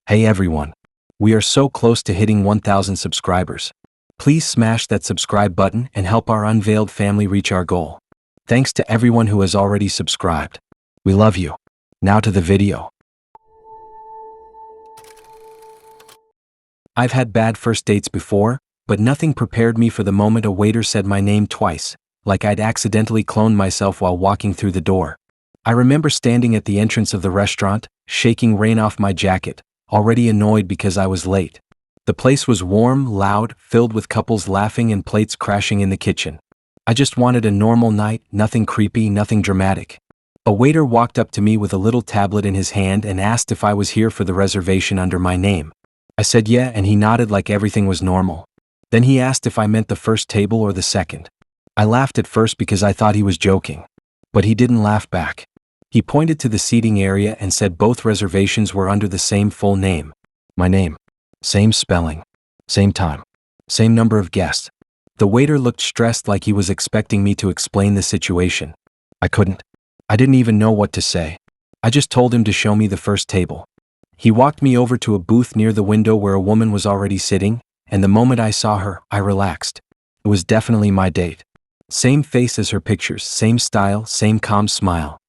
Hey everyone. We are so close to hitting 1,000 subscribers. Please smash that subscribe button and help our unveiled family reach our goal. Thanks to everyone who has already subscribed. We love you. Now to the video. I've had bad first dates before, but nothing prepared me for the moment a waiter said my name twice, like I'd accidentally cloned myself while walking through the door. I remember standing at the entrance of the restaurant, shaking rain off my jacket, already annoyed because I was late. The place was warm, loud, filled with couples laughing and plates crashing in the kitchen. I just wanted a normal night, nothing creepy, nothing dramatic. A waiter walked up to me with a little tablet in his hand and asked if I was here for the reservation under my name. I said yeah, and he nodded like everything was normal. Then he asked if I meant the first table or the second. I laughed at first because I thought he was joking. But he didn't laugh back. He pointed to the seating area and said both reservations were under the same full name. My name. Same spelling. Same time. Same number of guests. The waiter looked stressed like he was expecting me to explain the situation. I couldn't. I didn't even know what to say. I just told him to show me the first table. He walked me over to a booth near the window where a woman was already sitting, and the moment I saw her, I relaxed. It was definitely my date. Same face as her pictures, same style, same calm smile.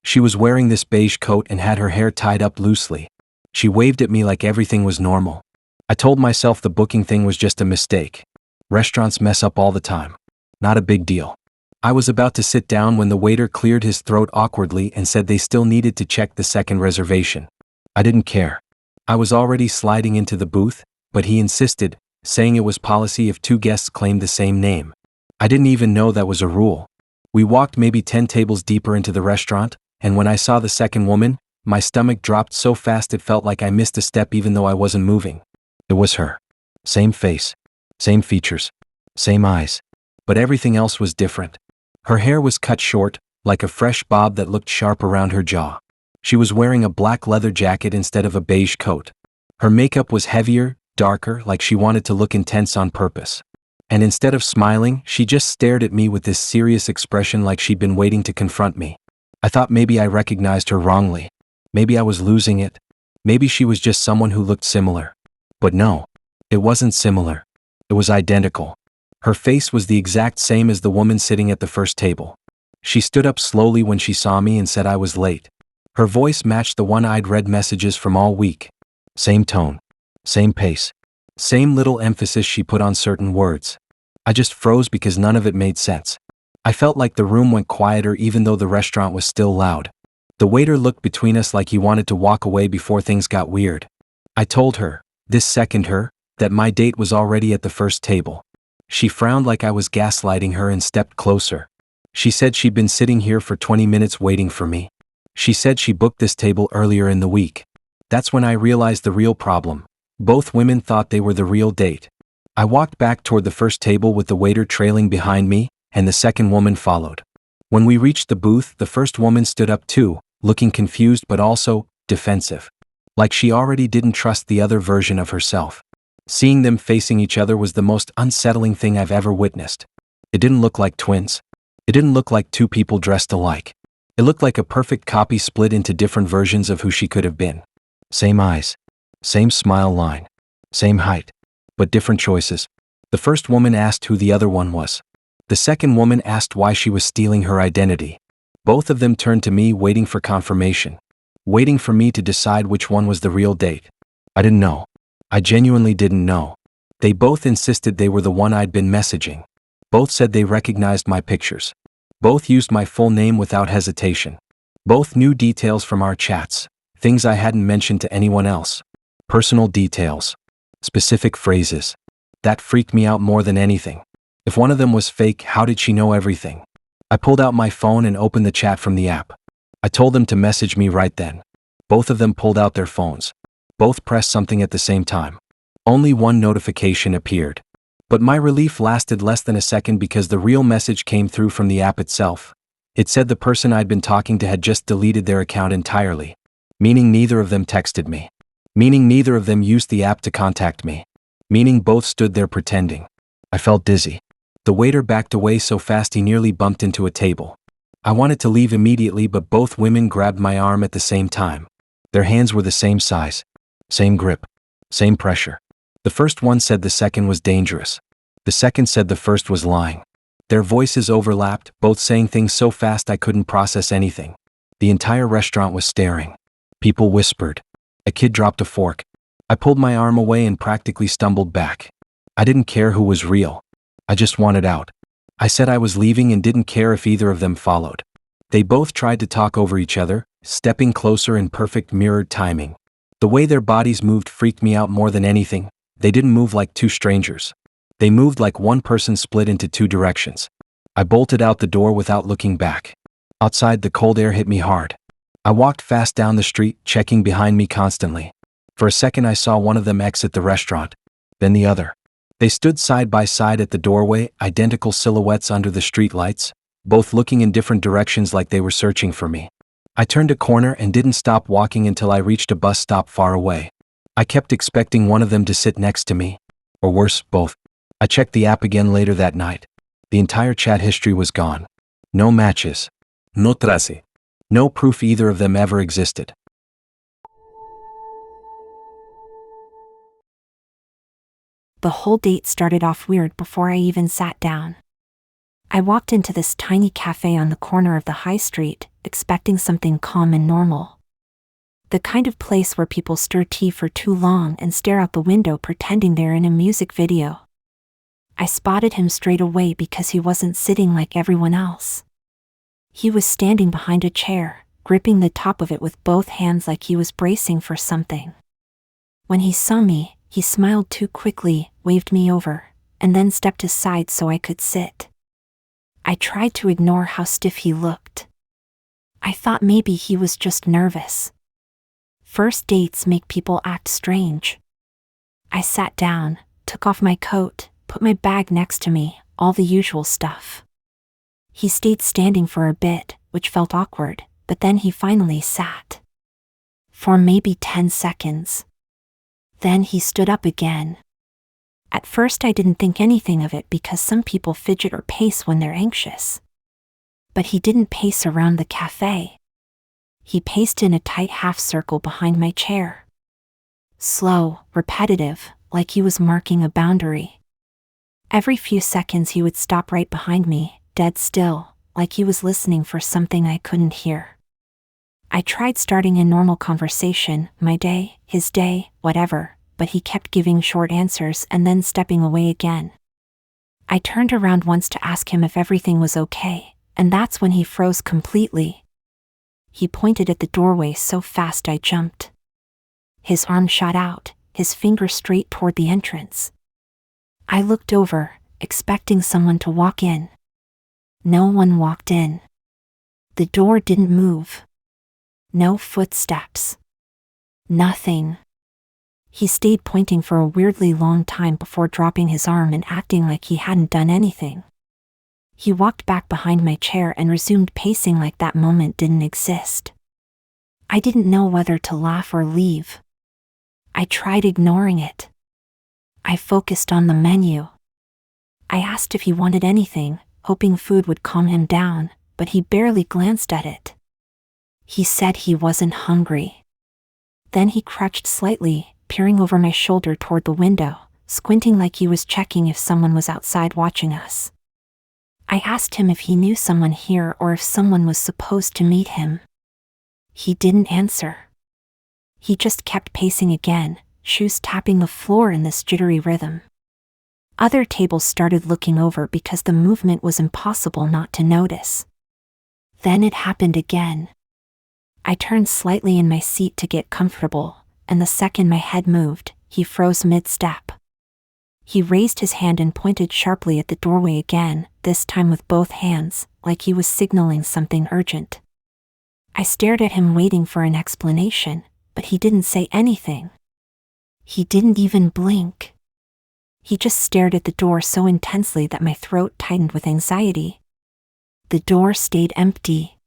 She was wearing this beige coat and had her hair tied up loosely. She waved at me like everything was normal. I told myself the booking thing was just a mistake. Restaurants mess up all the time. Not a big deal. I was about to sit down when the waiter cleared his throat awkwardly and said they still needed to check the second reservation. I didn't care. I was already sliding into the booth, but he insisted, saying it was policy if two guests claimed the same name. I didn't even know that was a rule. We walked maybe 10 tables deeper into the restaurant, and when I saw the second woman, my stomach dropped so fast it felt like I missed a step even though I wasn't moving. It was her. Same face. Same features. Same eyes. But everything else was different. Her hair was cut short, like a fresh bob that looked sharp around her jaw. She was wearing a black leather jacket instead of a beige coat. Her makeup was heavier, darker, like she wanted to look intense on purpose. And instead of smiling, she just stared at me with this serious expression like she'd been waiting to confront me. I thought maybe I recognized her wrongly. Maybe I was losing it. Maybe she was just someone who looked similar. But no, it wasn't similar. It was identical. Her face was the exact same as the woman sitting at the first table. She stood up slowly when she saw me and said I was late. Her voice matched the one I'd read messages from all week. Same tone. Same pace. Same little emphasis she put on certain words. I just froze because none of it made sense. I felt like the room went quieter even though the restaurant was still loud. The waiter looked between us like he wanted to walk away before things got weird. I told her, this second her, that my date was already at the first table. She frowned like I was gaslighting her and stepped closer. She said she'd been sitting here for 20 minutes waiting for me. She said she booked this table earlier in the week. That's when I realized the real problem. Both women thought they were the real date. I walked back toward the first table with the waiter trailing behind me, and the second woman followed. When we reached the booth, the first woman stood up too, looking confused but also defensive. Like she already didn't trust the other version of herself. Seeing them facing each other was the most unsettling thing I've ever witnessed. It didn't look like twins. It didn't look like two people dressed alike. It looked like a perfect copy split into different versions of who she could have been. Same eyes. Same smile line. Same height. But different choices. The first woman asked who the other one was. The second woman asked why she was stealing her identity. Both of them turned to me waiting for confirmation. Waiting for me to decide which one was the real date. I didn't know. I genuinely didn't know. They both insisted they were the one I'd been messaging. Both said they recognized my pictures. Both used my full name without hesitation. Both knew details from our chats, things I hadn't mentioned to anyone else. Personal details. Specific phrases. That freaked me out more than anything. If one of them was fake, how did she know everything? I pulled out my phone and opened the chat from the app. I told them to message me right then. Both of them pulled out their phones. Both pressed something at the same time. Only one notification appeared. But my relief lasted less than a second because the real message came through from the app itself. It said the person I'd been talking to had just deleted their account entirely. Meaning neither of them texted me. Meaning neither of them used the app to contact me. Meaning both stood there pretending. I felt dizzy. The waiter backed away so fast he nearly bumped into a table. I wanted to leave immediately, but both women grabbed my arm at the same time. Their hands were the same size. Same grip. Same pressure. The first one said the second was dangerous. The second said the first was lying. Their voices overlapped, both saying things so fast I couldn't process anything. The entire restaurant was staring. People whispered. A kid dropped a fork. I pulled my arm away and practically stumbled back. I didn't care who was real. I just wanted out. I said I was leaving and didn't care if either of them followed. They both tried to talk over each other, stepping closer in perfect mirrored timing. The way their bodies moved freaked me out more than anything. They didn't move like two strangers. They moved like one person split into two directions. I bolted out the door without looking back. Outside, the cold air hit me hard. I walked fast down the street, checking behind me constantly. For a second I saw one of them exit the restaurant, then the other. They stood side by side at the doorway, identical silhouettes under the street lights, both looking in different directions like they were searching for me. I turned a corner and didn't stop walking until I reached a bus stop far away. I kept expecting one of them to sit next to me. Or worse, both. I checked the app again later that night. The entire chat history was gone. No matches. No trace. No proof either of them ever existed. The whole date started off weird before I even sat down. I walked into this tiny cafe on the corner of the high street, expecting something calm and normal. The kind of place where people stir tea for too long and stare out the window pretending they're in a music video. I spotted him straight away because he wasn't sitting like everyone else. He was standing behind a chair, gripping the top of it with both hands like he was bracing for something. When he saw me, he smiled too quickly, waved me over, and then stepped aside so I could sit. I tried to ignore how stiff he looked. I thought maybe he was just nervous. First dates make people act strange. I sat down, took off my coat, put my bag next to me, all the usual stuff. He stayed standing for a bit, which felt awkward, but then he finally sat. For maybe 10 seconds. Then he stood up again. At first I didn't think anything of it because some people fidget or pace when they're anxious. But he didn't pace around the cafe. He paced in a tight half circle behind my chair. Slow, repetitive, like he was marking a boundary. Every few seconds he would stop right behind me, dead still, like he was listening for something I couldn't hear. I tried starting a normal conversation, my day, his day, whatever, but he kept giving short answers and then stepping away again. I turned around once to ask him if everything was okay, and that's when he froze completely. He pointed at the doorway so fast I jumped. His arm shot out, his finger straight toward the entrance. I looked over, expecting someone to walk in. No one walked in. The door didn't move. No footsteps. Nothing. He stayed pointing for a weirdly long time before dropping his arm and acting like he hadn't done anything. He walked back behind my chair and resumed pacing like that moment didn't exist. I didn't know whether to laugh or leave. I tried ignoring it. I focused on the menu. I asked if he wanted anything, hoping food would calm him down, but he barely glanced at it. He said he wasn't hungry. Then he crouched slightly, peering over my shoulder toward the window, squinting like he was checking if someone was outside watching us. I asked him if he knew someone here or if someone was supposed to meet him. He didn't answer. He just kept pacing again, shoes tapping the floor in this jittery rhythm. Other tables started looking over because the movement was impossible not to notice. Then it happened again. I turned slightly in my seat to get comfortable, and the second my head moved, he froze mid-step. He raised his hand and pointed sharply at the doorway again, this time with both hands, like he was signaling something urgent. I stared at him waiting for an explanation, but he didn't say anything. He didn't even blink. He just stared at the door so intensely that my throat tightened with anxiety. The door stayed empty.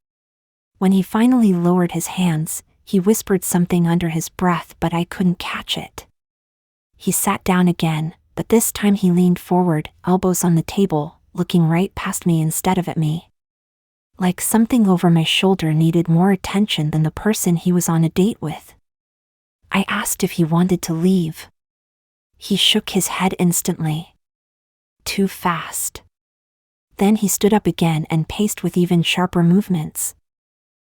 When he finally lowered his hands, he whispered something under his breath, but I couldn't catch it. He sat down again, but this time he leaned forward, elbows on the table, looking right past me instead of at me. Like something over my shoulder needed more attention than the person he was on a date with. I asked if he wanted to leave. He shook his head instantly. Too fast. Then he stood up again and paced with even sharper movements.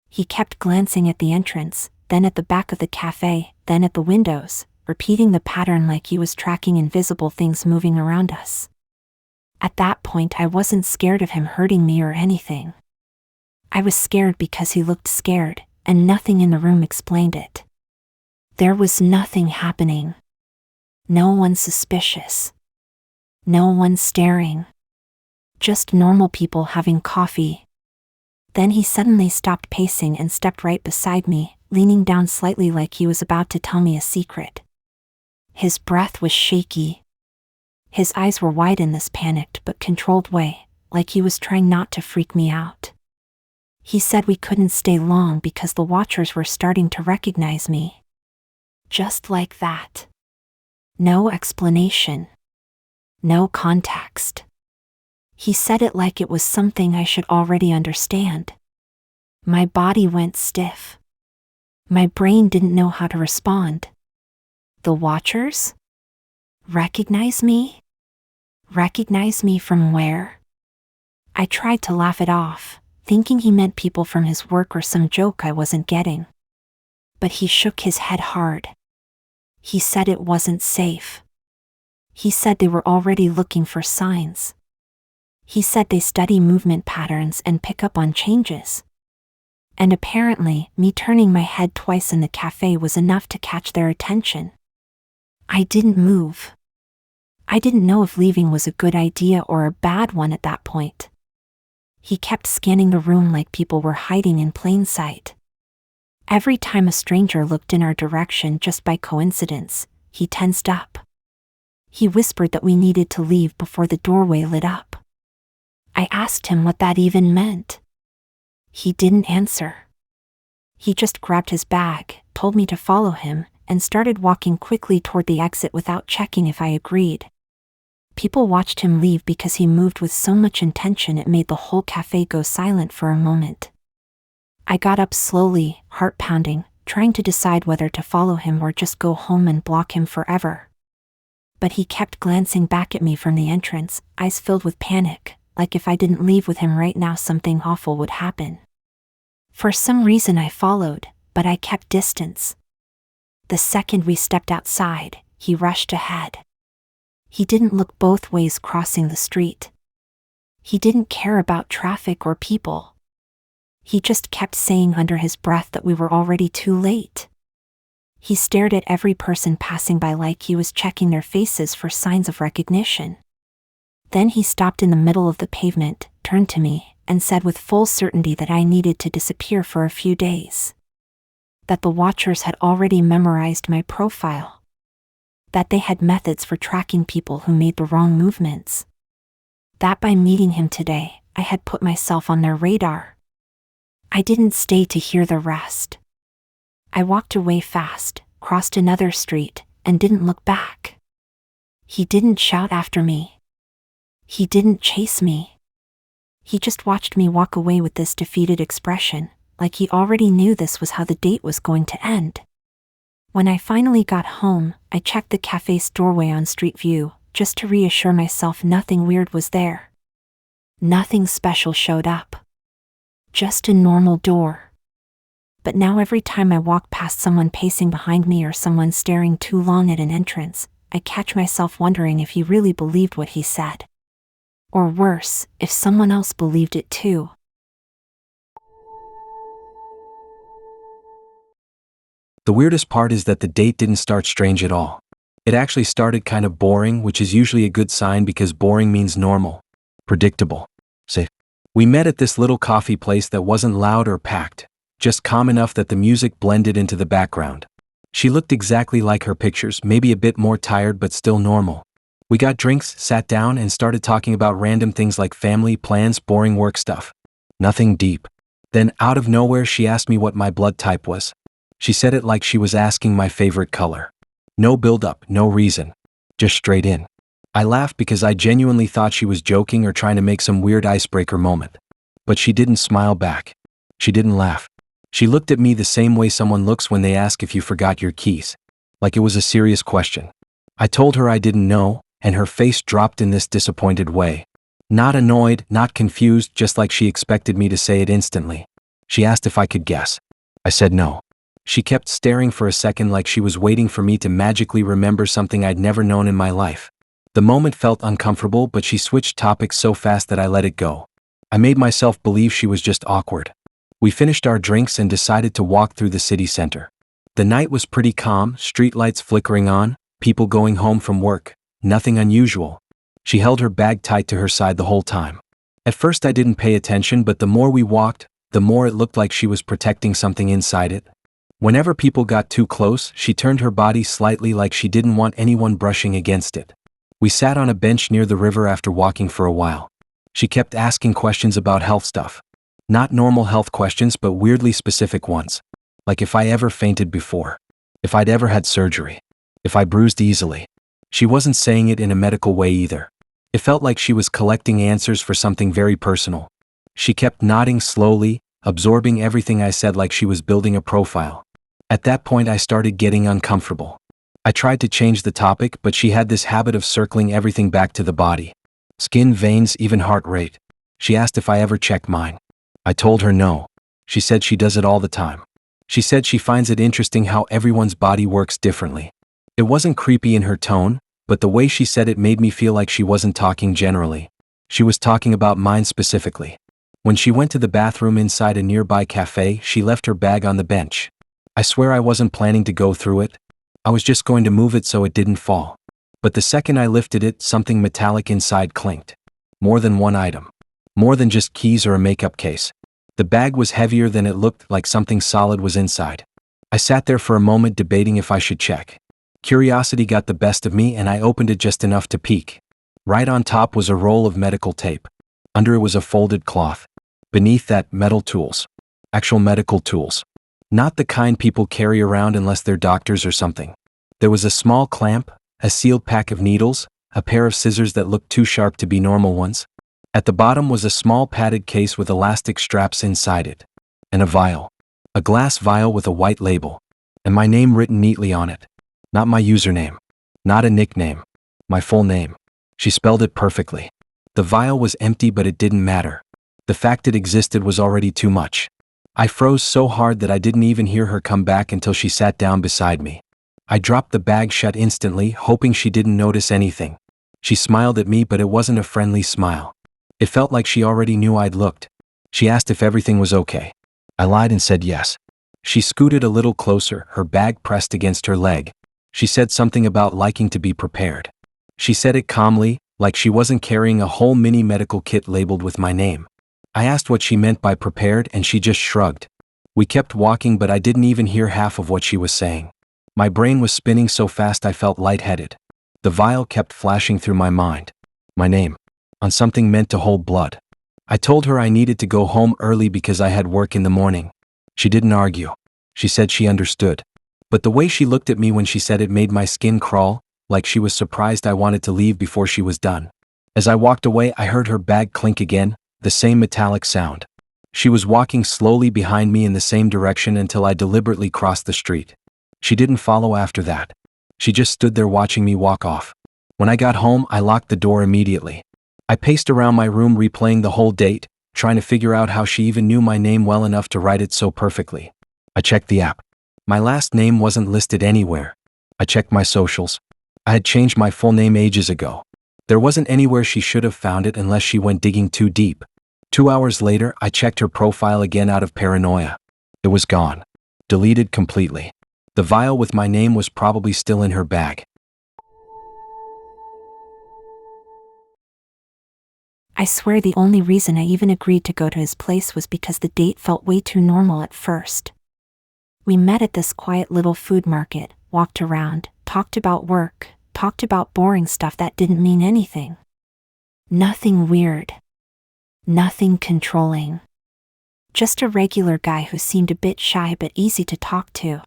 He kept glancing at the entrance, then at the back of the cafe, then at the windows, repeating the pattern like he was tracking invisible things moving around us. At that point, I wasn't scared of him hurting me or anything. I was scared because he looked scared, and nothing in the room explained it. There was nothing happening. No one suspicious. No one staring. Just normal people having coffee. Then he suddenly stopped pacing and stepped right beside me, leaning down slightly like he was about to tell me a secret. His breath was shaky. His eyes were wide in this panicked but controlled way, like he was trying not to freak me out. He said we couldn't stay long because the watchers were starting to recognize me. Just like that. No explanation. No context. He said it like it was something I should already understand. My body went stiff. My brain didn't know how to respond. The watchers? Recognize me? Recognize me from where? I tried to laugh it off, thinking he meant people from his work or some joke I wasn't getting. But he shook his head hard. He said it wasn't safe. He said they were already looking for signs. He said they study movement patterns and pick up on changes. And apparently, me turning my head twice in the cafe was enough to catch their attention. I didn't move. I didn't know if leaving was a good idea or a bad one at that point. He kept scanning the room like people were hiding in plain sight. Every time a stranger looked in our direction just by coincidence, he tensed up. He whispered that we needed to leave before the doorway lit up. I asked him what that even meant. He didn't answer. He just grabbed his bag, told me to follow him, and started walking quickly toward the exit without checking if I agreed. People watched him leave because he moved with so much intention it made the whole cafe go silent for a moment. I got up slowly, heart pounding, trying to decide whether to follow him or just go home and block him forever. But he kept glancing back at me from the entrance, eyes filled with panic, like if I didn't leave with him right now something awful would happen. For some reason I followed, but I kept distance. The second we stepped outside, he rushed ahead. He didn't look both ways crossing the street. He didn't care about traffic or people. He just kept saying under his breath that we were already too late. He stared at every person passing by like he was checking their faces for signs of recognition. Then he stopped in the middle of the pavement, turned to me, and said with full certainty that I needed to disappear for a few days. That the watchers had already memorized my profile. That they had methods for tracking people who made the wrong movements. That by meeting him today, I had put myself on their radar. I didn't stay to hear the rest. I walked away fast, crossed another street, and didn't look back. He didn't shout after me. He didn't chase me. He just watched me walk away with this defeated expression, like he already knew this was how the date was going to end. When I finally got home, I checked the cafe's doorway on Street View, just to reassure myself nothing weird was there. Nothing special showed up. Just a normal door. But now every time I walk past someone pacing behind me or someone staring too long at an entrance, I catch myself wondering if he really believed what he said. Or worse, if someone else believed it too. The weirdest part is that the date didn't start strange at all. It actually started kind of boring, which is usually a good sign because boring means normal, predictable, safe. We met at this little coffee place that wasn't loud or packed, just calm enough that the music blended into the background. She looked exactly like her pictures, maybe a bit more tired but still normal. We got drinks, sat down, and started talking about random things like family, plans, boring work stuff. Nothing deep. Then, out of nowhere, she asked me what my blood type was. She said it like she was asking my favorite color. No build-up, no reason. Just straight in. I laughed because I genuinely thought she was joking or trying to make some weird icebreaker moment. But she didn't smile back. She didn't laugh. She looked at me the same way someone looks when they ask if you forgot your keys. like it was a serious question. I told her I didn't know, and her face dropped in this disappointed way. Not annoyed, not confused, just like she expected me to say it instantly. She asked if I could guess. I said no. She kept staring for a second like she was waiting for me to magically remember something I'd never known in my life. The moment felt uncomfortable, but she switched topics so fast that I let it go. I made myself believe she was just awkward. We finished our drinks and decided to walk through the city center. The night was pretty calm, streetlights flickering on, people going home from work, nothing unusual. She held her bag tight to her side the whole time. At first I didn't pay attention, but the more we walked, the more it looked like she was protecting something inside it. Whenever people got too close, she turned her body slightly like she didn't want anyone brushing against it. We sat on a bench near the river after walking for a while. She kept asking questions about health stuff. Not normal health questions, but weirdly specific ones. Like if I ever fainted before. If I'd ever had surgery. If I bruised easily. She wasn't saying it in a medical way either. It felt like she was collecting answers for something very personal. She kept nodding slowly, absorbing everything I said like she was building a profile. At that point I started getting uncomfortable. I tried to change the topic, but she had this habit of circling everything back to the body. Skin, veins, even heart rate. She asked if I ever check mine. I told her no. She said she does it all the time. She said she finds it interesting how everyone's body works differently. It wasn't creepy in her tone, but the way she said it made me feel like she wasn't talking generally. She was talking about mine specifically. When she went to the bathroom inside a nearby cafe, she left her bag on the bench. I swear I wasn't planning to go through it. I was just going to move it so it didn't fall. But the second I lifted it, something metallic inside clinked. More than one item. More than just keys or a makeup case. The bag was heavier than it looked, like something solid was inside. I sat there for a moment debating if I should check. Curiosity got the best of me and I opened it just enough to peek. Right on top was a roll of medical tape. Under it was a folded cloth. Beneath that, metal tools. Actual medical tools. Not the kind people carry around unless they're doctors or something. There was a small clamp, a sealed pack of needles, a pair of scissors that looked too sharp to be normal ones. At the bottom was a small padded case with elastic straps inside it. And a vial. A glass vial with a white label. And my name written neatly on it. Not my username. Not a nickname. My full name. She spelled it perfectly. The vial was empty, but it didn't matter. The fact it existed was already too much. I froze so hard that I didn't even hear her come back until she sat down beside me. I dropped the bag shut instantly, hoping she didn't notice anything. She smiled at me, but it wasn't a friendly smile. It felt like she already knew I'd looked. She asked if everything was okay. I lied and said yes. She scooted a little closer, her bag pressed against her leg. She said something about liking to be prepared. She said it calmly, like she wasn't carrying a whole mini medical kit labeled with my name. I asked what she meant by prepared and she just shrugged. We kept walking, but I didn't even hear half of what she was saying. My brain was spinning so fast I felt lightheaded. The vial kept flashing through my mind. My name. On something meant to hold blood. I told her I needed to go home early because I had work in the morning. She didn't argue. She said she understood. But the way she looked at me when she said it made my skin crawl, like she was surprised I wanted to leave before she was done. As I walked away, I heard her bag clink again, the same metallic sound. She was walking slowly behind me in the same direction until I deliberately crossed the street. She didn't follow after that. She just stood there watching me walk off. When I got home, I locked the door immediately. I paced around my room replaying the whole date, trying to figure out how she even knew my name well enough to write it so perfectly. I checked the app. My last name wasn't listed anywhere. I checked my socials. I had changed my full name ages ago. There wasn't anywhere she should have found it unless she went digging too deep. 2 hours later, I checked her profile again out of paranoia. It was gone. Deleted completely. The vial with my name was probably still in her bag. I swear the only reason I even agreed to go to his place was because the date felt way too normal at first. We met at this quiet little food market, walked around, talked about work, talked about boring stuff that didn't mean anything. Nothing weird. Nothing controlling. Just a regular guy who seemed a bit shy but easy to talk to.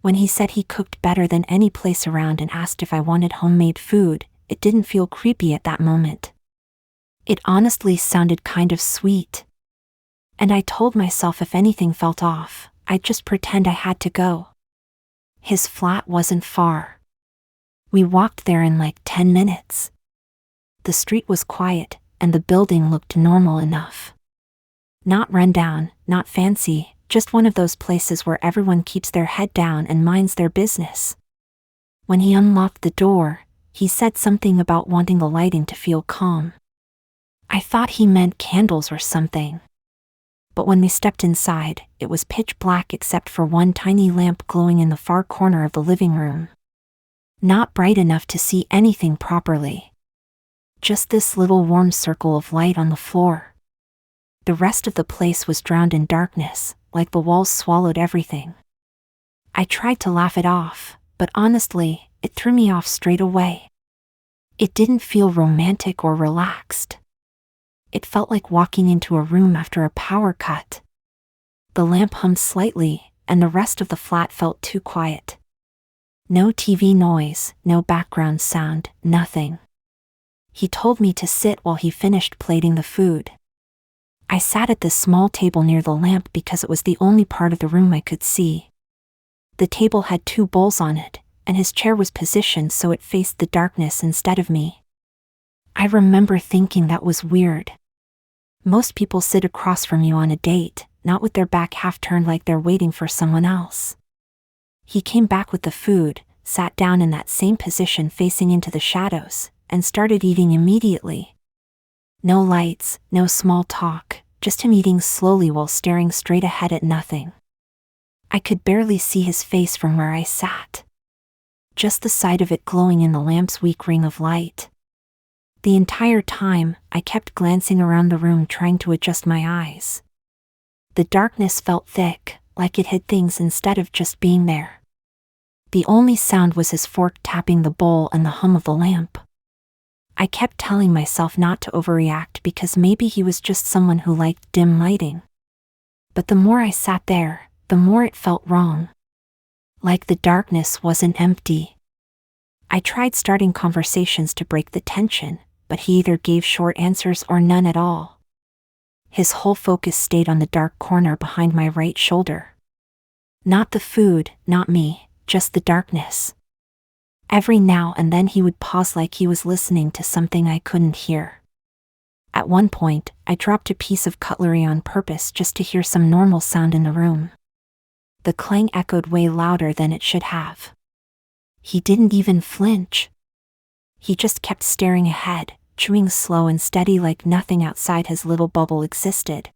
When he said he cooked better than any place around and asked if I wanted homemade food, it didn't feel creepy at that moment. It honestly sounded kind of sweet. And I told myself if anything felt off, I'd just pretend I had to go. His flat wasn't far. We walked there in like 10 minutes. The street was quiet, and the building looked normal enough. Not run down, not fancy, just one of those places where everyone keeps their head down and minds their business. When he unlocked the door, he said something about wanting the lighting to feel calm. I thought he meant candles or something. But when we stepped inside, it was pitch black except for one tiny lamp glowing in the far corner of the living room. Not bright enough to see anything properly. Just this little warm circle of light on the floor. The rest of the place was drowned in darkness, like the walls swallowed everything. I tried to laugh it off, but honestly, it threw me off straight away. It didn't feel romantic or relaxed. It felt like walking into a room after a power cut. The lamp hummed slightly, and the rest of the flat felt too quiet. No TV noise, no background sound, nothing. He told me to sit while he finished plating the food. I sat at this small table near the lamp because it was the only part of the room I could see. The table had 2 bowls on it, and his chair was positioned so it faced the darkness instead of me. I remember thinking that was weird. Most people sit across from you on a date, not with their back half turned like they're waiting for someone else. He came back with the food, sat down in that same position facing into the shadows, and started eating immediately. No lights, no small talk, just him eating slowly while staring straight ahead at nothing. I could barely see his face from where I sat. Just the side of it glowing in the lamp's weak ring of light. The entire time, I kept glancing around the room trying to adjust my eyes. The darkness felt thick, like it hid things instead of just being there. The only sound was his fork tapping the bowl and the hum of the lamp. I kept telling myself not to overreact because maybe he was just someone who liked dim lighting. But the more I sat there, the more it felt wrong. Like the darkness wasn't empty. I tried starting conversations to break the tension, but he either gave short answers or none at all. His whole focus stayed on the dark corner behind my right shoulder. Not the food, not me, just the darkness. Every now and then he would pause like he was listening to something I couldn't hear. At one point, I dropped a piece of cutlery on purpose just to hear some normal sound in the room. The clang echoed way louder than it should have. He didn't even flinch. He just kept staring ahead, chewing slow and steady like nothing outside his little bubble existed.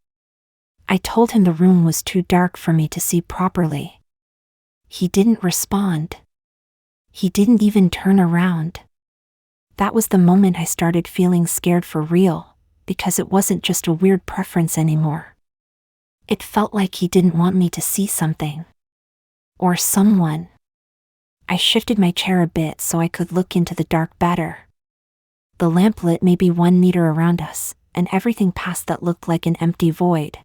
I told him the room was too dark for me to see properly. He didn't respond. He didn't even turn around. That was the moment I started feeling scared for real, because it wasn't just a weird preference anymore. It felt like he didn't want me to see something. Or someone. I shifted my chair a bit so I could look into the dark better. The lamp lit maybe 1 meter around us, and everything past that looked like an empty void.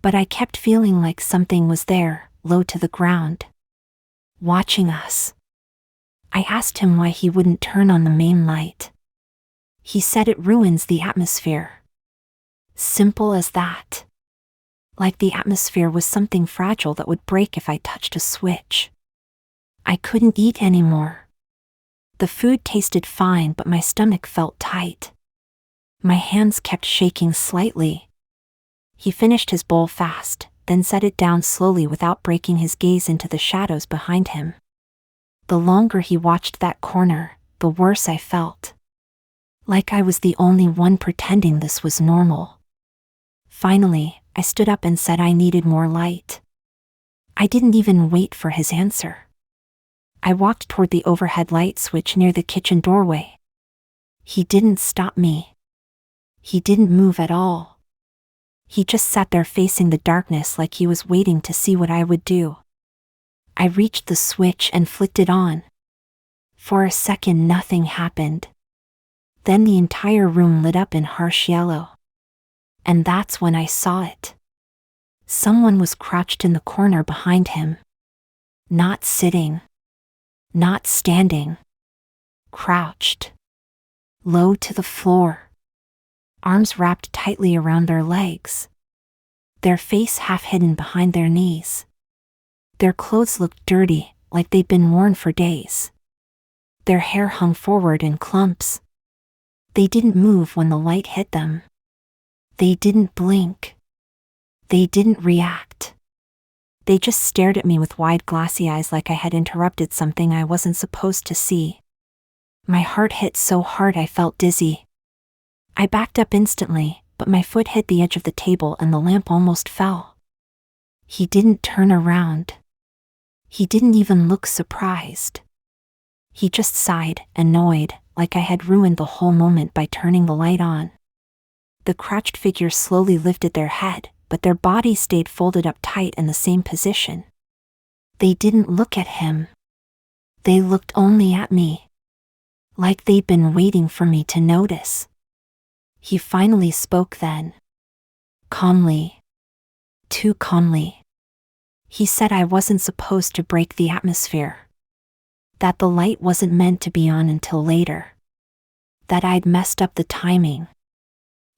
But I kept feeling like something was there, low to the ground. Watching us. I asked him why he wouldn't turn on the main light. He said it ruins the atmosphere. Simple as that. Like the atmosphere was something fragile that would break if I touched a switch. I couldn't eat anymore. The food tasted fine, but my stomach felt tight. My hands kept shaking slightly. He finished his bowl fast, then set it down slowly without breaking his gaze into the shadows behind him. The longer he watched that corner, the worse I felt. Like I was the only one pretending this was normal. Finally, I stood up and said I needed more light. I didn't even wait for his answer. I walked toward the overhead light switch near the kitchen doorway. He didn't stop me. He didn't move at all. He just sat there facing the darkness like he was waiting to see what I would do. I reached the switch and flicked it on. For a second nothing happened. Then the entire room lit up in harsh yellow. And that's when I saw it. Someone was crouched in the corner behind him. Not sitting. Not standing. Crouched. Low to the floor. Arms wrapped tightly around their legs. Their face half hidden behind their knees. Their clothes looked dirty, like they'd been worn for days. Their hair hung forward in clumps. They didn't move when the light hit them. They didn't blink. They didn't react. They just stared at me with wide glassy eyes like I had interrupted something I wasn't supposed to see. My heart hit so hard I felt dizzy. I backed up instantly, but my foot hit the edge of the table and the lamp almost fell. He didn't turn around. He didn't even look surprised. He just sighed, annoyed, like I had ruined the whole moment by turning the light on. The crouched figures slowly lifted their head, but their bodies stayed folded up tight in the same position. They didn't look at him. They looked only at me. Like they'd been waiting for me to notice. He finally spoke then. Calmly. Too calmly. He said I wasn't supposed to break the atmosphere. That the light wasn't meant to be on until later. That I'd messed up the timing.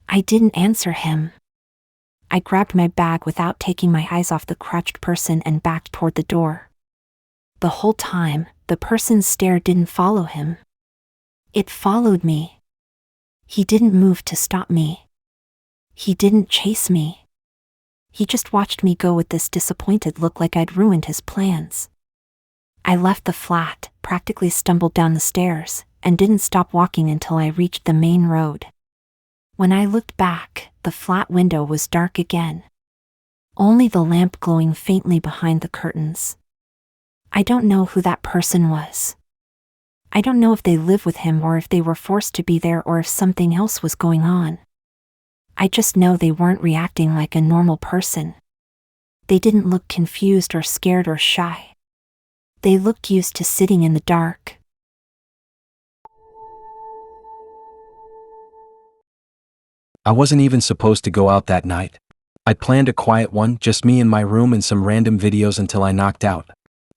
I didn't answer him. I grabbed my bag without taking my eyes off the crouched person and backed toward the door. The whole time, the person's stare didn't follow him. It followed me. He didn't move to stop me. He didn't chase me. He just watched me go with this disappointed look like I'd ruined his plans. I left the flat, practically stumbled down the stairs, and didn't stop walking until I reached the main road. When I looked back, the flat window was dark again. Only the lamp glowing faintly behind the curtains. I don't know who that person was. I don't know if they live with him or if they were forced to be there or if something else was going on. I just know they weren't reacting like a normal person. They didn't look confused or scared or shy. They looked used to sitting in the dark. I wasn't even supposed to go out that night. I'd planned a quiet one, just me in my room and some random videos until I knocked out.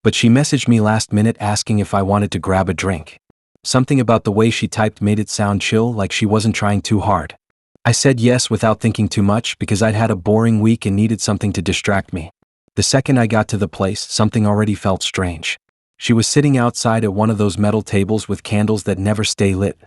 But she messaged me last minute asking if I wanted to grab a drink. Something about the way she typed made it sound chill, like she wasn't trying too hard. I said yes without thinking too much because I'd had a boring week and needed something to distract me. The second I got to the place, something already felt strange. She was sitting outside at one of those metal tables with candles that never stay lit.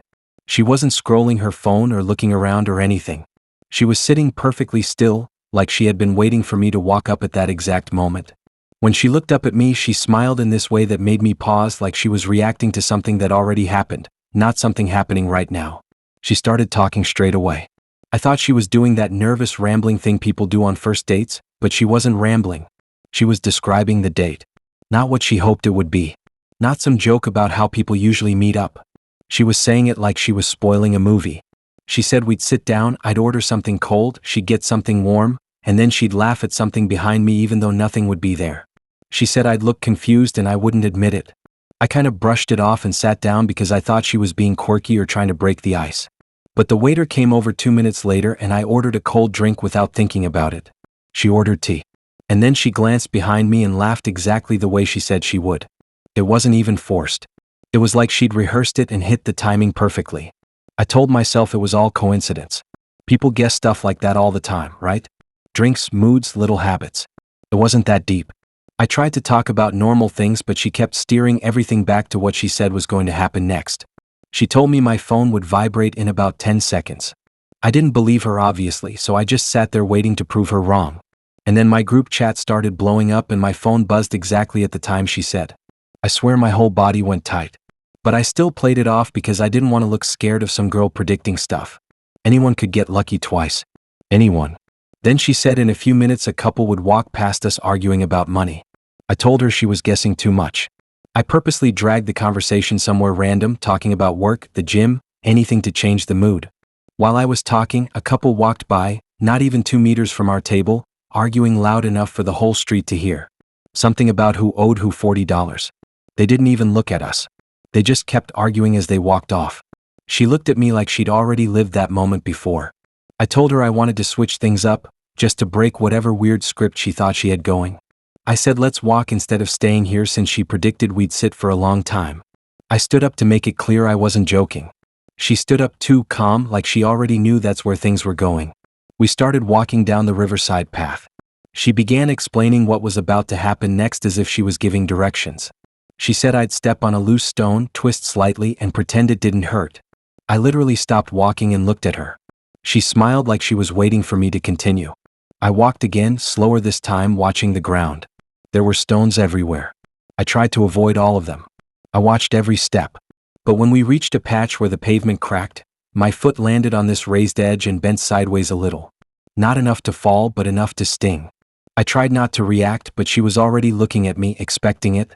She wasn't scrolling her phone or looking around or anything. She was sitting perfectly still, like she had been waiting for me to walk up at that exact moment. When she looked up at me, she smiled in this way that made me pause, like she was reacting to something that already happened, not something happening right now. She started talking straight away. I thought she was doing that nervous rambling thing people do on first dates, but she wasn't rambling. She was describing the date. Not what she hoped it would be. Not some joke about how people usually meet up. She was saying it like she was spoiling a movie. She said we'd sit down, I'd order something cold, she'd get something warm, and then she'd laugh at something behind me even though nothing would be there. She said I'd look confused and I wouldn't admit it. I kind of brushed it off and sat down because I thought she was being quirky or trying to break the ice. But the waiter came over 2 minutes later and I ordered a cold drink without thinking about it. She ordered tea. And then she glanced behind me and laughed exactly the way she said she would. It wasn't even forced. It was like she'd rehearsed it and hit the timing perfectly. I told myself it was all coincidence. People guess stuff like that all the time, right? Drinks, moods, little habits. It wasn't that deep. I tried to talk about normal things, but she kept steering everything back to what she said was going to happen next. She told me my phone would vibrate in about 10 seconds. I didn't believe her obviously, so I just sat there waiting to prove her wrong. And then my group chat started blowing up and my phone buzzed exactly at the time she said. I swear my whole body went tight. But I still played it off because I didn't want to look scared of some girl predicting stuff. Anyone could get lucky twice. Anyone. Then she said in a few minutes a couple would walk past us arguing about money. I told her she was guessing too much. I purposely dragged the conversation somewhere random, talking about work, the gym, anything to change the mood. While I was talking, a couple walked by, not even 2 meters from our table, arguing loud enough for the whole street to hear. Something about who owed who $40. They didn't even look at us. They just kept arguing as they walked off. She looked at me like she'd already lived that moment before. I told her I wanted to switch things up, just to break whatever weird script she thought she had going. I said let's walk instead of staying here since she predicted we'd sit for a long time. I stood up to make it clear I wasn't joking. She stood up too, calm, like she already knew that's where things were going. We started walking down the riverside path. She began explaining what was about to happen next as if she was giving directions. She said I'd step on a loose stone, twist slightly, and pretend it didn't hurt. I literally stopped walking and looked at her. She smiled like she was waiting for me to continue. I walked again, slower this time, watching the ground. There were stones everywhere. I tried to avoid all of them. I watched every step. But when we reached a patch where the pavement cracked, my foot landed on this raised edge and bent sideways a little. Not enough to fall, but enough to sting. I tried not to react, but she was already looking at me, expecting it.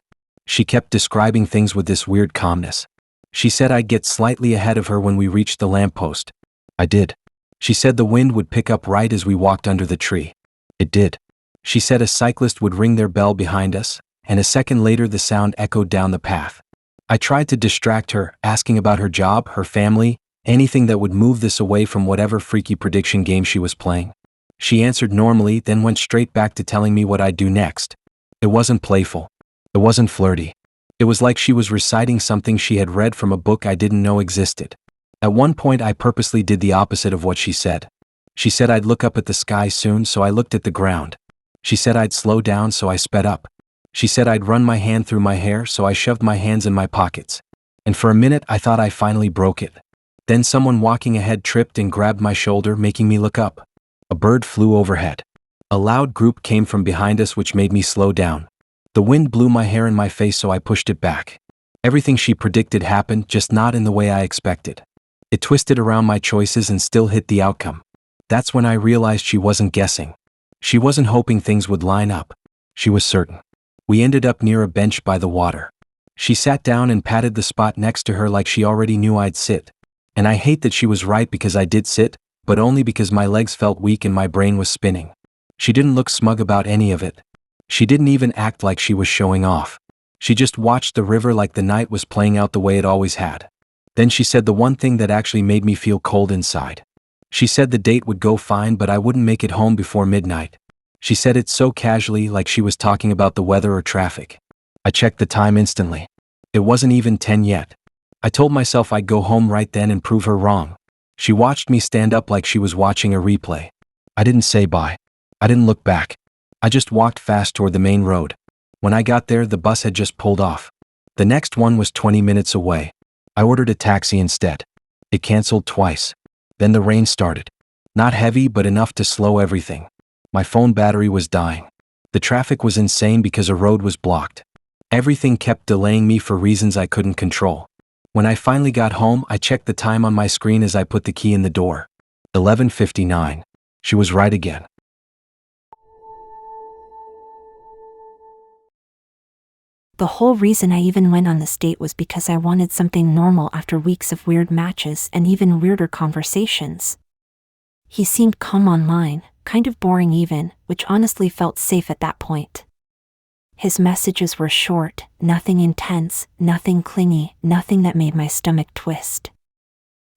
She kept describing things with this weird calmness. She said I'd get slightly ahead of her when we reached the lamppost. I did. She said the wind would pick up right as we walked under the tree. It did. She said a cyclist would ring their bell behind us, and a second later the sound echoed down the path. I tried to distract her, asking about her job, her family, anything that would move this away from whatever freaky prediction game she was playing. She answered normally, then went straight back to telling me what I'd do next. It wasn't playful. It wasn't flirty. It was like she was reciting something she had read from a book I didn't know existed. At one point I purposely did the opposite of what she said. She said I'd look up at the sky soon, so I looked at the ground. She said I'd slow down, so I sped up. She said I'd run my hand through my hair, so I shoved my hands in my pockets. And for a minute I thought I finally broke it. Then someone walking ahead tripped and grabbed my shoulder, making me look up. A bird flew overhead. A loud group came from behind us, which made me slow down. The wind blew my hair in my face, so I pushed it back. Everything she predicted happened, just not in the way I expected. It twisted around my choices and still hit the outcome. That's when I realized she wasn't guessing. She wasn't hoping things would line up. She was certain. We ended up near a bench by the water. She sat down and patted the spot next to her like she already knew I'd sit. And I hate that she was right, because I did sit, but only because my legs felt weak and my brain was spinning. She didn't look smug about any of it. She didn't even act like she was showing off. She just watched the river like the night was playing out the way it always had. Then she said the one thing that actually made me feel cold inside. She said the date would go fine, but I wouldn't make it home before midnight. She said it so casually, like she was talking about the weather or traffic. I checked the time instantly. It wasn't even 10 yet. I told myself I'd go home right then and prove her wrong. She watched me stand up like she was watching a replay. I didn't say bye. I didn't look back. I just walked fast toward the main road. When I got there, the bus had just pulled off. The next one was 20 minutes away. I ordered a taxi instead. It canceled twice. Then the rain started. Not heavy, but enough to slow everything. My phone battery was dying. The traffic was insane because a road was blocked. Everything kept delaying me for reasons I couldn't control. When I finally got home, I checked the time on my screen as I put the key in the door. 11:59. She was right again. The whole reason I even went on this date was because I wanted something normal after weeks of weird matches and even weirder conversations. He seemed calm online, kind of boring even, which honestly felt safe at that point. His messages were short, nothing intense, nothing clingy, nothing that made my stomach twist.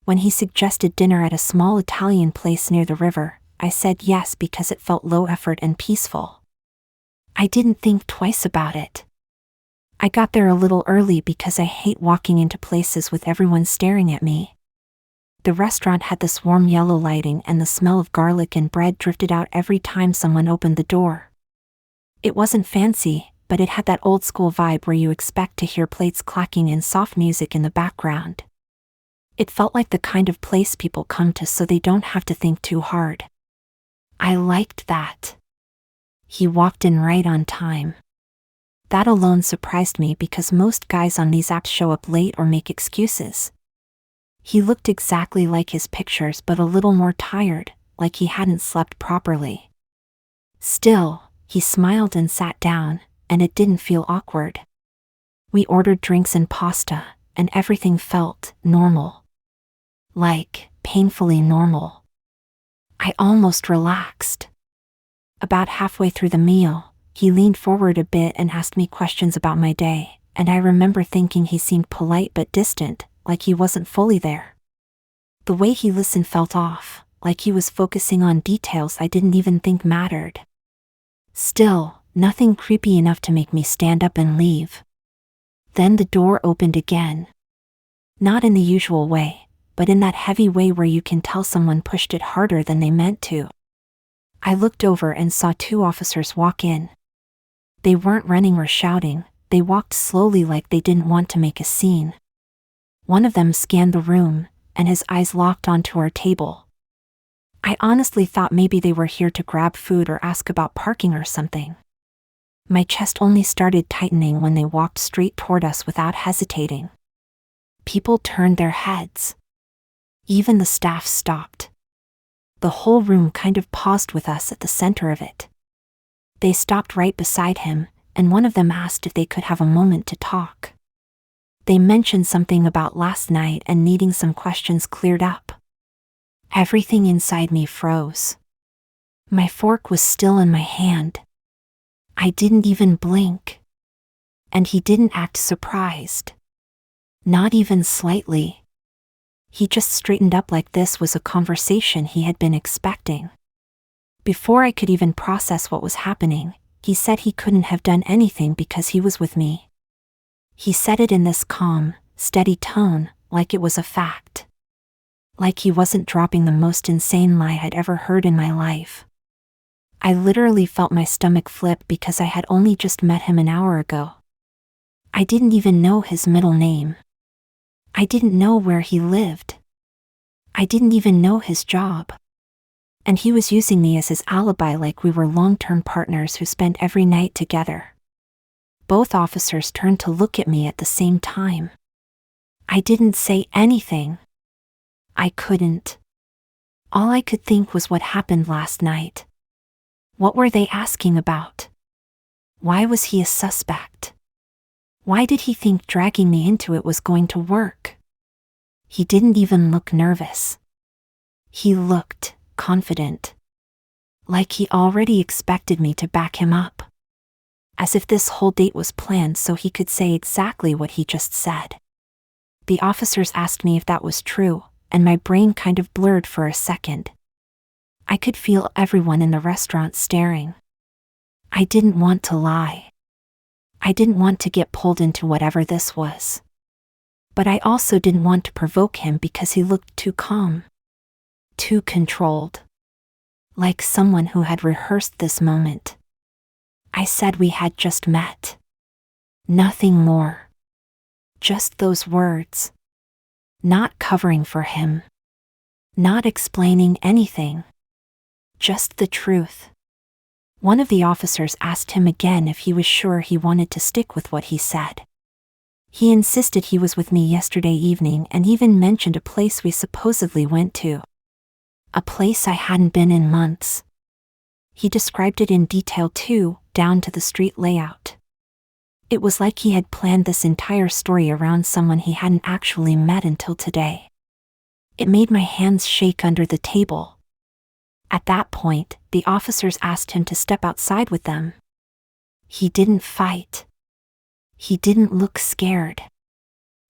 When he suggested dinner at a small Italian place near the river, I said yes because it felt low effort and peaceful. I didn't think twice about it. I got there a little early because I hate walking into places with everyone staring at me. The restaurant had this warm yellow lighting, and the smell of garlic and bread drifted out every time someone opened the door. It wasn't fancy, but it had that old school vibe where you expect to hear plates clacking and soft music in the background. It felt like the kind of place people come to so they don't have to think too hard. I liked that. He walked in right on time. That alone surprised me because most guys on these apps show up late or make excuses. He looked exactly like his pictures, but a little more tired, like he hadn't slept properly. Still, he smiled and sat down, and it didn't feel awkward. We ordered drinks and pasta, and everything felt normal. Like, painfully normal. I almost relaxed. About halfway through the meal, he leaned forward a bit and asked me questions about my day, and I remember thinking he seemed polite but distant, like he wasn't fully there. The way he listened felt off, like he was focusing on details I didn't even think mattered. Still, nothing creepy enough to make me stand up and leave. Then the door opened again. Not in the usual way, but in that heavy way where you can tell someone pushed it harder than they meant to. I looked over and saw 2 officers walk in. They weren't running or shouting, They walked slowly like they didn't want to make a scene. One of them scanned the room, and his eyes locked onto our table. I honestly thought maybe they were here to grab food or ask about parking or something. My chest only started tightening when they walked straight toward us without hesitating. People turned their heads. Even the staff stopped. The whole room kind of paused with us at the center of it. They stopped right beside him, and one of them asked if they could have a moment to talk. They mentioned something about last night and needing some questions cleared up. Everything inside me froze. My fork was still in my hand. I didn't even blink. And he didn't act surprised. Not even slightly. He just straightened up like this was a conversation he had been expecting. Before I could even process what was happening, he said he couldn't have done anything because he was with me. He said it in this calm, steady tone, like it was a fact. Like he wasn't dropping the most insane lie I'd ever heard in my life. I literally felt my stomach flip because I had only just met him an hour ago. I didn't even know his middle name. I didn't know where he lived. I didn't even know his job. And he was using me as his alibi like we were long-term partners who spent every night together. Both officers turned to look at me at the same time. I didn't say anything. I couldn't. All I could think was what happened last night. What were they asking about? Why was he a suspect? Why did he think dragging me into it was going to work? He didn't even look nervous. He looked confident. Like he already expected me to back him up. As if this whole date was planned so he could say exactly what he just said. The officers asked me if that was true, and my brain kind of blurred for a second. I could feel everyone in the restaurant staring. I didn't want to lie. I didn't want to get pulled into whatever this was. But I also didn't want to provoke him because he looked too calm. Too controlled. Like someone who had rehearsed this moment. I said we had just met. Nothing more. Just those words. Not covering for him. Not explaining anything. Just the truth. One of the officers asked him again if he was sure he wanted to stick with what he said. He insisted he was with me yesterday evening and even mentioned a place we supposedly went to. A place I hadn't been in months. He described it in detail too, down to the street layout. It was like he had planned this entire story around someone he hadn't actually met until today. It made my hands shake under the table. At that point, the officers asked him to step outside with them. He didn't fight. He didn't look scared.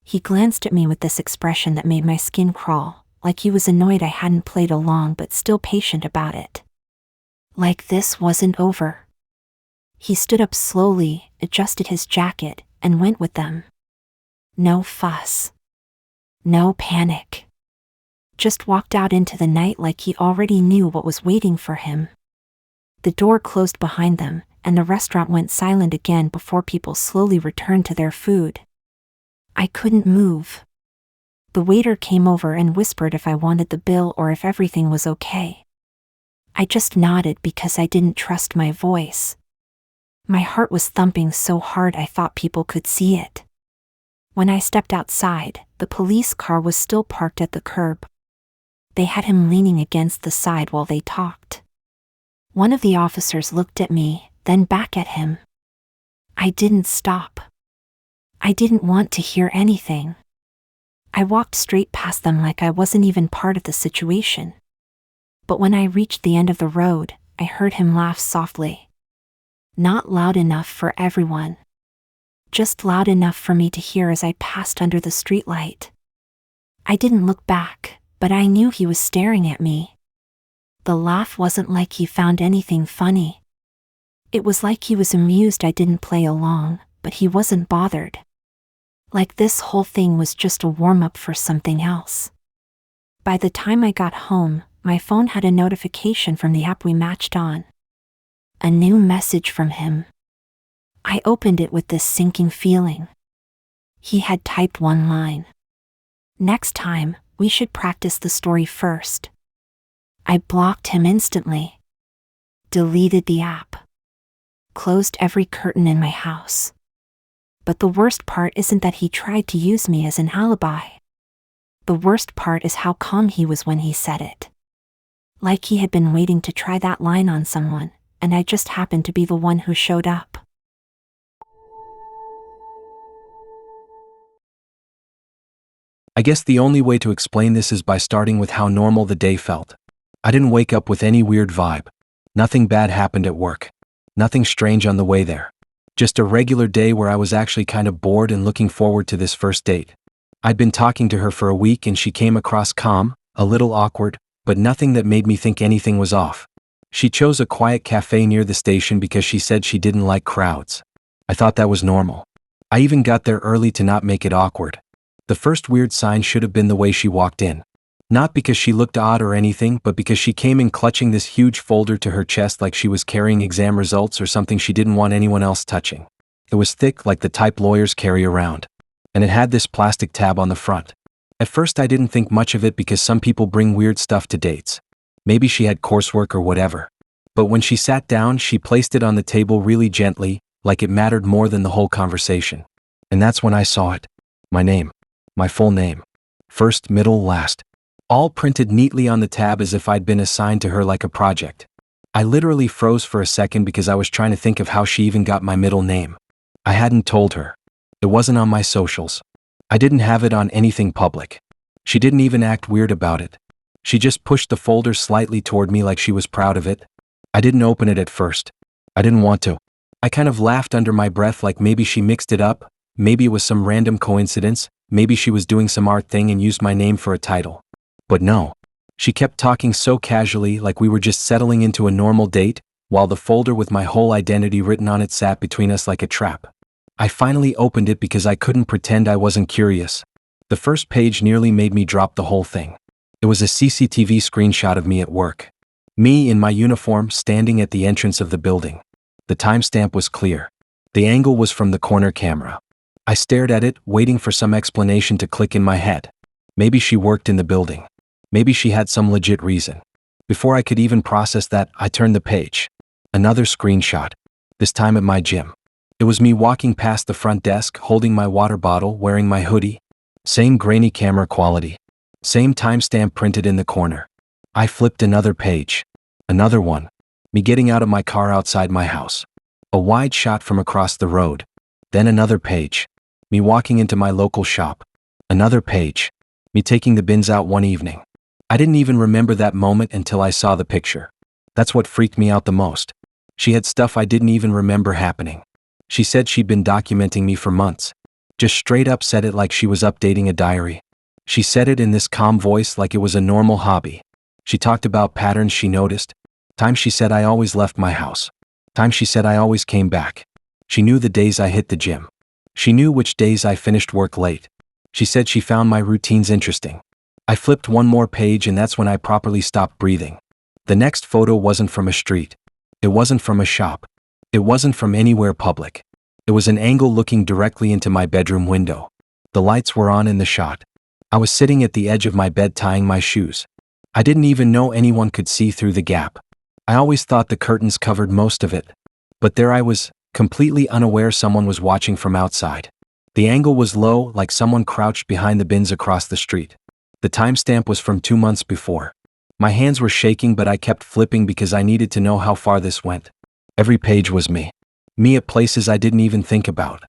He glanced at me with this expression that made my skin crawl, like he was annoyed I hadn't played along but still patient about it. Like this wasn't over. He stood up slowly, adjusted his jacket, and went with them. No fuss. No panic. Just walked out into the night like he already knew what was waiting for him. The door closed behind them, and the restaurant went silent again before people slowly returned to their food. I couldn't move. The waiter came over and whispered if I wanted the bill or if everything was okay. I just nodded because I didn't trust my voice. My heart was thumping so hard I thought people could see it. When I stepped outside, the police car was still parked at the curb. They had him leaning against the side while they talked. One of the officers looked at me, then back at him. I didn't stop. I didn't want to hear anything. I walked straight past them like I wasn't even part of the situation. But when I reached the end of the road, I heard him laugh softly. Not loud enough for everyone. Just loud enough for me to hear as I passed under the streetlight. I didn't look back, but I knew he was staring at me. The laugh wasn't like he found anything funny. It was like he was amused I didn't play along, but he wasn't bothered. Like this whole thing was just a warm-up for something else. By the time I got home, my phone had a notification from the app we matched on. A new message from him. I opened it with this sinking feeling. He had typed one line. Next time, we should practice the story first. I blocked him instantly. Deleted the app. Closed every curtain in my house. But the worst part isn't that he tried to use me as an alibi. The worst part is how calm he was when he said it. Like he had been waiting to try that line on someone, and I just happened to be the one who showed up. I guess the only way to explain this is by starting with how normal the day felt. I didn't wake up with any weird vibe. Nothing bad happened at work. Nothing strange on the way there. Just a regular day where I was actually kind of bored and looking forward to this first date. I'd been talking to her for a week and she came across calm, a little awkward, but nothing that made me think anything was off. She chose a quiet cafe near the station because she said she didn't like crowds. I thought that was normal. I even got there early to not make it awkward. The first weird sign should have been the way she walked in. Not because she looked odd or anything, but because she came in clutching this huge folder to her chest like she was carrying exam results or something she didn't want anyone else touching. It was thick like the type lawyers carry around. And it had this plastic tab on the front. At first I didn't think much of it because some people bring weird stuff to dates. Maybe she had coursework or whatever. But when she sat down, she placed it on the table really gently, like it mattered more than the whole conversation. And that's when I saw it. My name. My full name. First, middle, last. All printed neatly on the tab as if I'd been assigned to her like a project. I literally froze for a second because I was trying to think of how she even got my middle name. I hadn't told her. It wasn't on my socials. I didn't have it on anything public. She didn't even act weird about it. She just pushed the folder slightly toward me like she was proud of it. I didn't open it at first. I didn't want to. I kind of laughed under my breath like maybe she mixed it up, maybe it was some random coincidence, maybe she was doing some art thing and used my name for a title. But no. She kept talking so casually like we were just settling into a normal date, while the folder with my whole identity written on it sat between us like a trap. I finally opened it because I couldn't pretend I wasn't curious. The first page nearly made me drop the whole thing. It was a CCTV screenshot of me at work. Me in my uniform standing at the entrance of the building. The timestamp was clear. The angle was from the corner camera. I stared at it, waiting for some explanation to click in my head. Maybe she worked in the building. Maybe she had some legit reason. Before I could even process that, I turned the page. Another screenshot. This time at my gym. It was me walking past the front desk, holding my water bottle, wearing my hoodie. Same grainy camera quality. Same timestamp printed in the corner. I flipped another page. Another one. Me getting out of my car outside my house. A wide shot from across the road. Then another page. Me walking into my local shop. Another page. Me taking the bins out one evening. I didn't even remember that moment until I saw the picture. That's what freaked me out the most. She had stuff I didn't even remember happening. She said she'd been documenting me for months. Just straight up said it like she was updating a diary. She said it in this calm voice like it was a normal hobby. She talked about patterns she noticed. Times she said I always left my house. Times she said I always came back. She knew the days I hit the gym. She knew which days I finished work late. She said she found my routines interesting. I flipped one more page and that's when I properly stopped breathing. The next photo wasn't from a street. It wasn't from a shop. It wasn't from anywhere public. It was an angle looking directly into my bedroom window. The lights were on in the shot. I was sitting at the edge of my bed tying my shoes. I didn't even know anyone could see through the gap. I always thought the curtains covered most of it. But there I was, completely unaware someone was watching from outside. The angle was low, like someone crouched behind the bins across the street. The timestamp was from 2 months before. My hands were shaking but I kept flipping because I needed to know how far this went. Every page was me. Me at places I didn't even think about.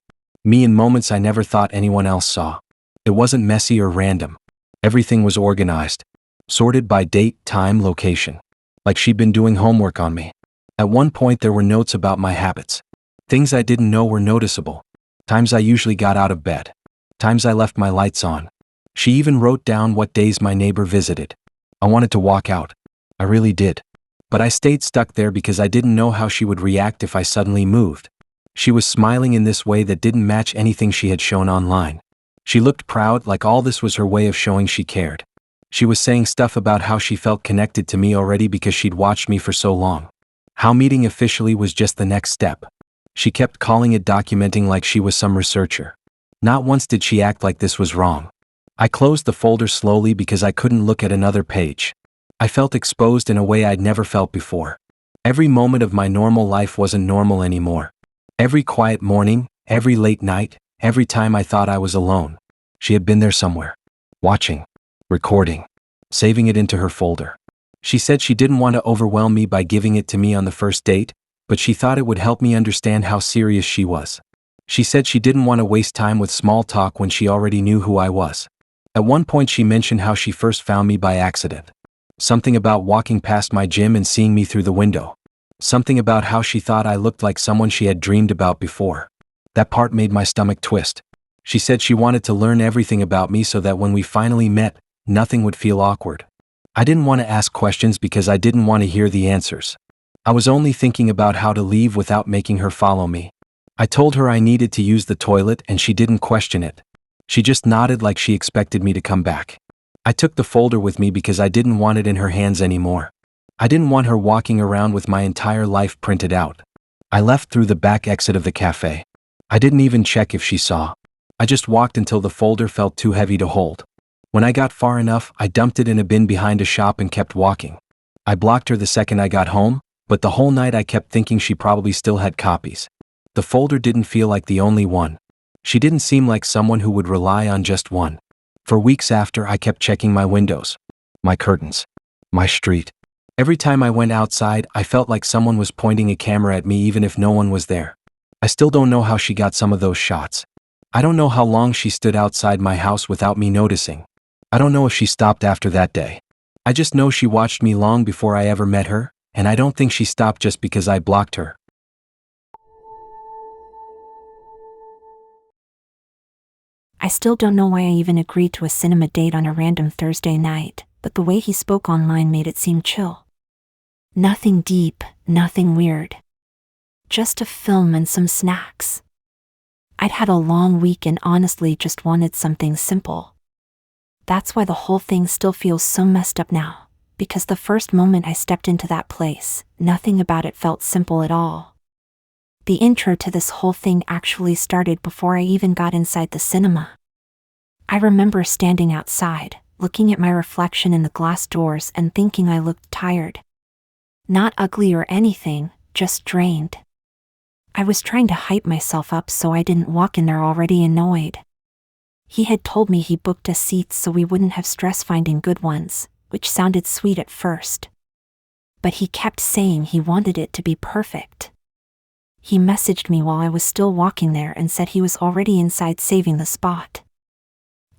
Me in moments I never thought anyone else saw. It wasn't messy or random. Everything was organized. Sorted by date, time, location. Like she'd been doing homework on me. At one point there were notes about my habits. Things I didn't know were noticeable. Times I usually got out of bed. Times I left my lights on. She even wrote down what days my neighbor visited. I wanted to walk out. I really did. But I stayed stuck there because I didn't know how she would react if I suddenly moved. She was smiling in this way that didn't match anything she had shown online. She looked proud, like all this was her way of showing she cared. She was saying stuff about how she felt connected to me already because she'd watched me for so long. How meeting officially was just the next step. She kept calling it documenting like she was some researcher. Not once did she act like this was wrong. I closed the folder slowly because I couldn't look at another page. I felt exposed in a way I'd never felt before. Every moment of my normal life wasn't normal anymore. Every quiet morning, every late night, every time I thought I was alone, she had been there somewhere. Watching, recording, saving it into her folder. She said she didn't want to overwhelm me by giving it to me on the first date, but she thought it would help me understand how serious she was. She said she didn't want to waste time with small talk when she already knew who I was. At one point she mentioned how she first found me by accident. Something about walking past my gym and seeing me through the window. Something about how she thought I looked like someone she had dreamed about before. That part made my stomach twist. She said she wanted to learn everything about me so that when we finally met, nothing would feel awkward. I didn't want to ask questions because I didn't want to hear the answers. I was only thinking about how to leave without making her follow me. I told her I needed to use the toilet and she didn't question it. She just nodded like she expected me to come back. I took the folder with me because I didn't want it in her hands anymore. I didn't want her walking around with my entire life printed out. I left through the back exit of the cafe. I didn't even check if she saw. I just walked until the folder felt too heavy to hold. When I got far enough, I dumped it in a bin behind a shop and kept walking. I blocked her the second I got home, but the whole night I kept thinking she probably still had copies. The folder didn't feel like the only one. She didn't seem like someone who would rely on just one. For weeks after, I kept checking my windows, my curtains, my street. Every time I went outside, I felt like someone was pointing a camera at me even if no one was there. I still don't know how she got some of those shots. I don't know how long she stood outside my house without me noticing. I don't know if she stopped after that day. I just know she watched me long before I ever met her, and I don't think she stopped just because I blocked her. I still don't know why I even agreed to a cinema date on a random Thursday night, but the way he spoke online made it seem chill. Nothing deep, nothing weird. Just a film and some snacks. I'd had a long week and honestly just wanted something simple. That's why the whole thing still feels so messed up now, because the first moment I stepped into that place, nothing about it felt simple at all. The intro to this whole thing actually started before I even got inside the cinema. I remember standing outside, looking at my reflection in the glass doors and thinking I looked tired. Not ugly or anything, just drained. I was trying to hype myself up so I didn't walk in there already annoyed. He had told me he booked us seats so we wouldn't have stress finding good ones, which sounded sweet at first. But he kept saying he wanted it to be perfect. He messaged me while I was still walking there and said he was already inside saving the spot.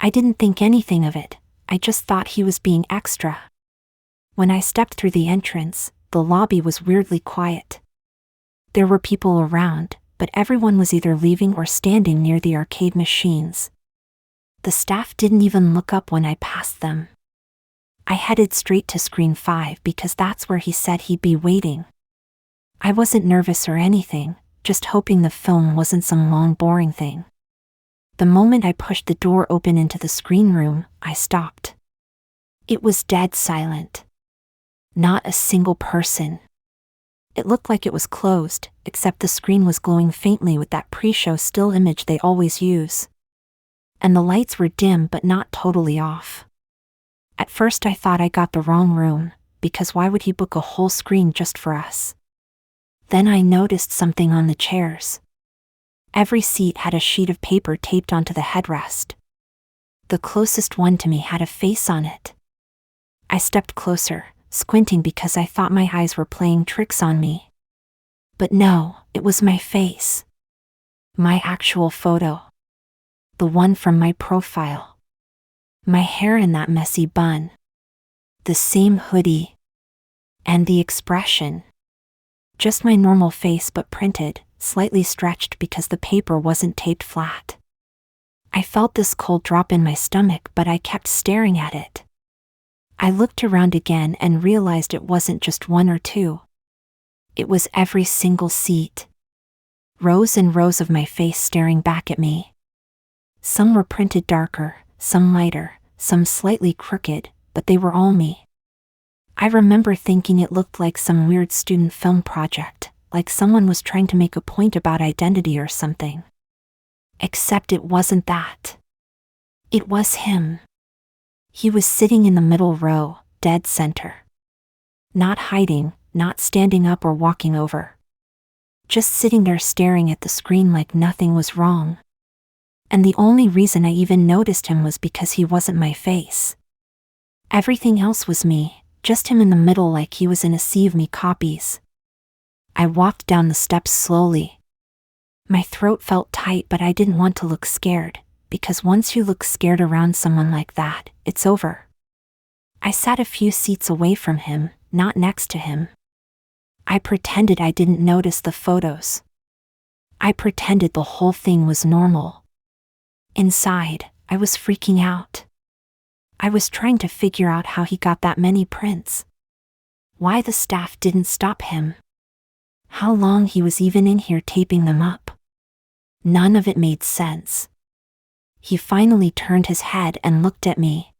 I didn't think anything of it, I just thought he was being extra. When I stepped through the entrance, the lobby was weirdly quiet. There were people around, but everyone was either leaving or standing near the arcade machines. The staff didn't even look up when I passed them. I headed straight to screen 5 because that's where he said he'd be waiting. I wasn't nervous or anything, just hoping the film wasn't some long boring thing. The moment I pushed the door open into the screen room, I stopped. It was dead silent. Not a single person. It looked like it was closed, except the screen was glowing faintly with that pre-show still image they always use. And the lights were dim but not totally off. At first I thought I got the wrong room, because why would he book a whole screen just for us? Then I noticed something on the chairs. Every seat had a sheet of paper taped onto the headrest. The closest one to me had a face on it. I stepped closer, squinting because I thought my eyes were playing tricks on me. But no, it was my face. My actual photo. The one from my profile. My hair in that messy bun. The same hoodie. And the expression. Just my normal face but printed, slightly stretched because the paper wasn't taped flat. I felt this cold drop in my stomach but I kept staring at it. I looked around again and realized it wasn't just one or two. It was every single seat. Rows and rows of my face staring back at me. Some were printed darker, some lighter, some slightly crooked, but they were all me. I remember thinking it looked like some weird student film project, like someone was trying to make a point about identity or something. Except it wasn't that. It was him. He was sitting in the middle row, dead center. Not hiding, not standing up or walking over. Just sitting there staring at the screen like nothing was wrong. And the only reason I even noticed him was because he wasn't my face. Everything else was me, just him in the middle like he was in a sea of me copies. I walked down the steps slowly. My throat felt tight, but I didn't want to look scared, because once you look scared around someone like that, it's over. I sat a few seats away from him, not next to him. I pretended I didn't notice the photos. I pretended the whole thing was normal. Inside, I was freaking out. I was trying to figure out how he got that many prints. Why the staff didn't stop him. How long he was even in here taping them up. None of it made sense. He finally turned his head and looked at me.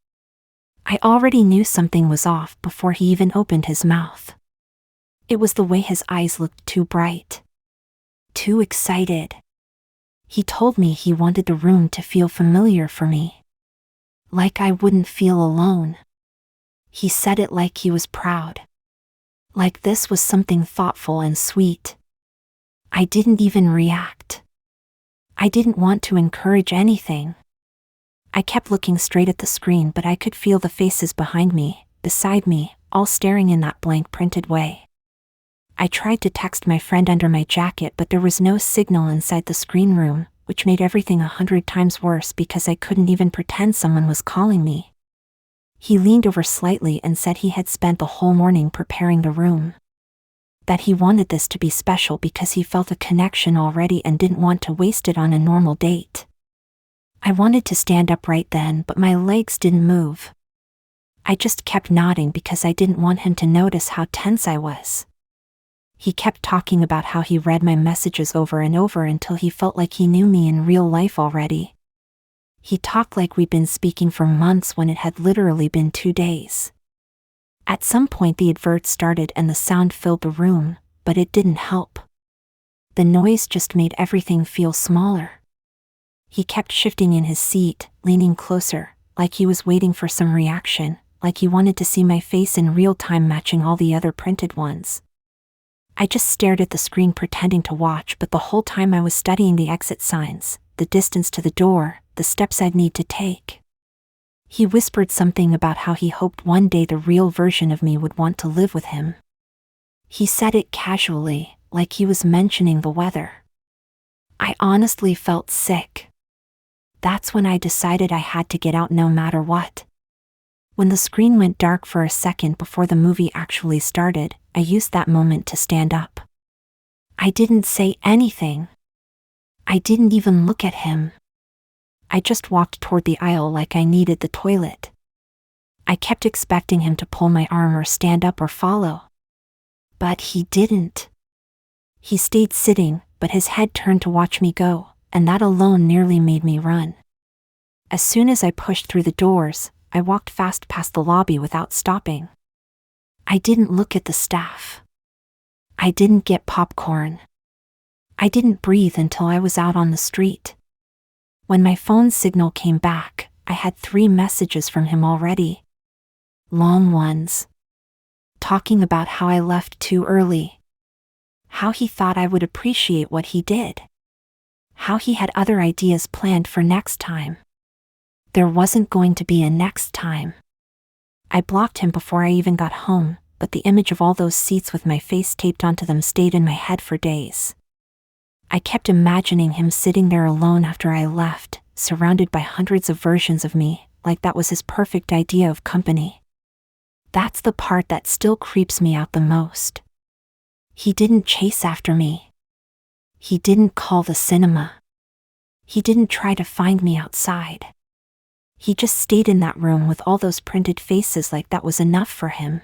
I already knew something was off before he even opened his mouth. It was the way his eyes looked too bright. Too excited. He told me he wanted the room to feel familiar for me. Like I wouldn't feel alone. He said it like he was proud. Like this was something thoughtful and sweet. I didn't even react. I didn't want to encourage anything. I kept looking straight at the screen, but I could feel the faces behind me, beside me, all staring in that blank printed way. I tried to text my friend under my jacket, but there was no signal inside the screen room, which made everything 100 times worse because I couldn't even pretend someone was calling me. He leaned over slightly and said he had spent the whole morning preparing the room. That he wanted this to be special because he felt a connection already and didn't want to waste it on a normal date. I wanted to stand up right then, but my legs didn't move. I just kept nodding because I didn't want him to notice how tense I was. He kept talking about how he read my messages over and over until he felt like he knew me in real life already. He talked like we'd been speaking for months when it had literally been 2 days. At some point the advert started and the sound filled the room, but it didn't help. The noise just made everything feel smaller. He kept shifting in his seat, leaning closer, like he was waiting for some reaction, like he wanted to see my face in real time matching all the other printed ones. I just stared at the screen pretending to watch, but the whole time I was studying the exit signs, the distance to the door, the steps I'd need to take. He whispered something about how he hoped one day the real version of me would want to live with him. He said it casually, like he was mentioning the weather. I honestly felt sick. That's when I decided I had to get out no matter what. When the screen went dark for a second before the movie actually started, I used that moment to stand up. I didn't say anything. I didn't even look at him. I just walked toward the aisle like I needed the toilet. I kept expecting him to pull my arm or stand up or follow. But he didn't. He stayed sitting, but his head turned to watch me go, and that alone nearly made me run. As soon as I pushed through the doors, I walked fast past the lobby without stopping. I didn't look at the staff. I didn't get popcorn. I didn't breathe until I was out on the street. When my phone signal came back, I had 3 messages from him already. Long ones. Talking about how I left too early. How he thought I would appreciate what he did. How he had other ideas planned for next time. There wasn't going to be a next time. I blocked him before I even got home, but the image of all those seats with my face taped onto them stayed in my head for days. I kept imagining him sitting there alone after I left, surrounded by hundreds of versions of me, like that was his perfect idea of company. That's the part that still creeps me out the most. He didn't chase after me. He didn't call the cinema. He didn't try to find me outside. He just stayed in that room with all those printed faces like that was enough for him.